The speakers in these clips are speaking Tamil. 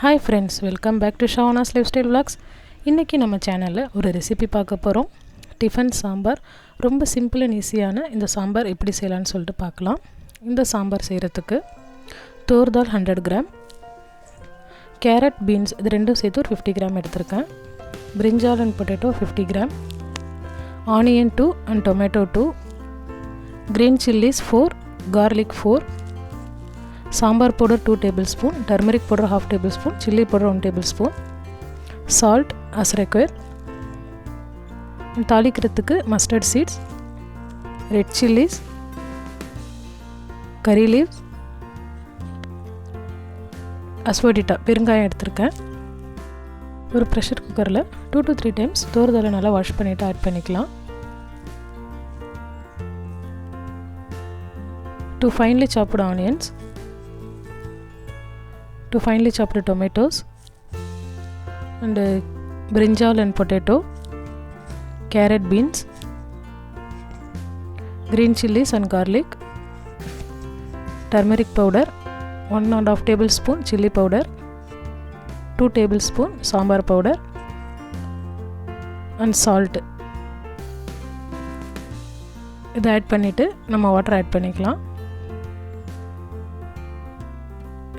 Hi friends, welcome back to Shawana's Lifestyle Vlogs. இன்னைக்கு நம்ம சேனல்ல ஒரு ரெசிபி பார்க்க போறோம். டிஃபன் சாம்பார். ரொம்ப சிம்பிள் அண்ட் ஈஸியான இந்த சாம்பார் எப்படி செய்யலாம்னு சொல்லிட்டு பார்க்கலாம். இந்த சாம்பார் செய்யிறதுக்கு toor dal 100 gram, carrot beans இது ரெண்டும் சேர்த்து ஒரு 50 கிராம் எடுத்துர்க்கேன். brinjal and potato 50 gram, onion 2 and tomato 2, green chillies 4, garlic 4, sambar powder 2 tablespoon, turmeric powder 1/2 tablespoon, chilli powder 1 tablespoon, salt as required. தாளிக்கிறதுக்கு mustard seeds, red chillies, curry leaves, Asafoetida பெருங்காயம் எடுத்துர்க்கேன். ஒரு பிரஷர் குக்கரில் 2 to 3 டைம்ஸ் தோர்தாலை நல்லா வாஷ் பண்ணிவிட்டு ஆட் பண்ணிக்கலாம். 2 finely chopped onions, 2 finely chopped tomatoes, and brinjal and potato, carrot beans, green chillies and garlic, turmeric powder 1.5 tablespoon, chilli powder 2 tablespoon, sambar powder and salt. இதை ஆட் பண்ணிவிட்டு நம்ம வாட்டர் ஆட் பண்ணிக்கலாம்.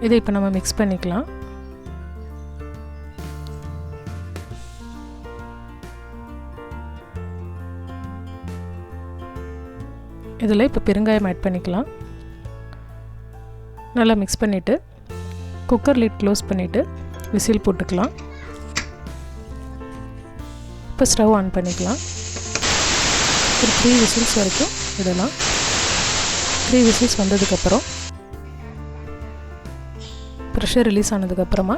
இதை இப்போ நம்ம மிக்ஸ் பண்ணிக்கலாம். இதில் இப்போ பெருங்காயம் ஆட் பண்ணிக்கலாம். நல்லா மிக்ஸ் பண்ணிவிட்டு குக்கர் லிட் க்ளோஸ் பண்ணிவிட்டு விசில் போட்டுக்கலாம். இப்போ ஸ்டவ் ஆன் பண்ணிக்கலாம். ஒரு 3 விசில்ஸ் வரைக்கும் இதெல்லாம் 3 விசில்ஸ் வந்ததுக்கப்புறம் ப்ரெஷர் ரிலீஸ் ஆனதுக்கப்புறமா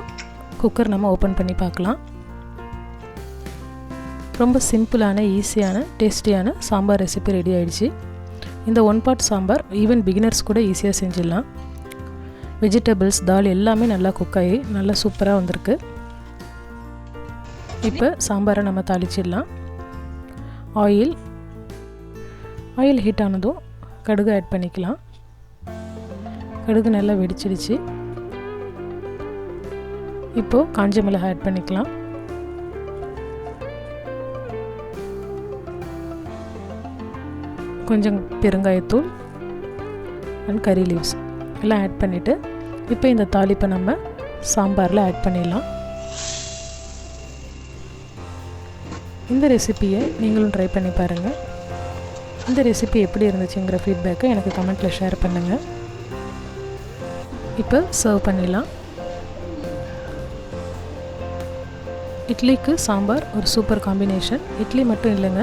குக்கர் நம்ம ஓப்பன் பண்ணி பார்க்கலாம். ரொம்ப சிம்பிளான ஈஸியான டேஸ்டியான சாம்பார் ரெசிபி ரெடி ஆகிடுச்சு. இந்த 1 pot சாம்பார் ஈவன் பிகினர்ஸ் கூட ஈஸியாக செஞ்சிடலாம். வெஜிடபிள்ஸ் தால் எல்லாமே நல்லா குக் ஆகி நல்லா சூப்பராக வந்திருக்கு. இப்போ சாம்பாரை நம்ம தாளிச்சிடலாம். ஆயில் ஹீட் ஆனதும் கடுகு ஆட் பண்ணிக்கலாம். கடுகு நல்லா வெடிச்சிடுச்சு. இப்போது காஞ்ச மிளகாய் ஆட் பண்ணிக்கலாம். கொஞ்சம் பெருங்காயத்தூள் அண்ட் கறி லீவ்ஸ் எல்லாம் ஆட் பண்ணிவிட்டு இப்போ இந்த தாளிப்பை நம்ம சாம்பாரில் ஆட் பண்ணிடலாம். இந்த ரெசிப்பியை நீங்களும் ட்ரை பண்ணி பாருங்கள். இந்த ரெசிபி எப்படி இருந்துச்சுங்கிற ஃபீட்பேக்கை எனக்கு கமெண்ட்டில் ஷேர் பண்ணுங்கள். இப்போ சர்வ் பண்ணிடலாம். இட்லிக்கு சாம்பார் ஒரு சூப்பர் காம்பினேஷன். இட்லி மட்டும் இல்லைங்க,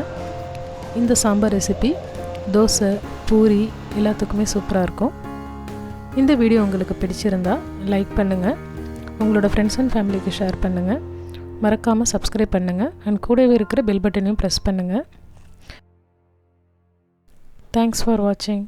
இந்த சாம்பார் ரெசிபி தோசை பூரி எல்லாத்துக்குமே சூப்பராக இருக்கும். இந்த வீடியோ உங்களுக்கு பிடிச்சிருந்தா லைக் பண்ணுங்கள், உங்களோட ஃப்ரெண்ட்ஸ் அண்ட் ஃபேமிலிக்கு ஷேர் பண்ணுங்கள், மறக்காமல் சப்ஸ்கிரைப் பண்ணுங்கள் அண்ட் கூடவே இருக்கிற பெல் பட்டனையும் ப்ரெஸ் பண்ணுங்கள். தேங்க்ஸ் ஃபார் வாட்சிங்.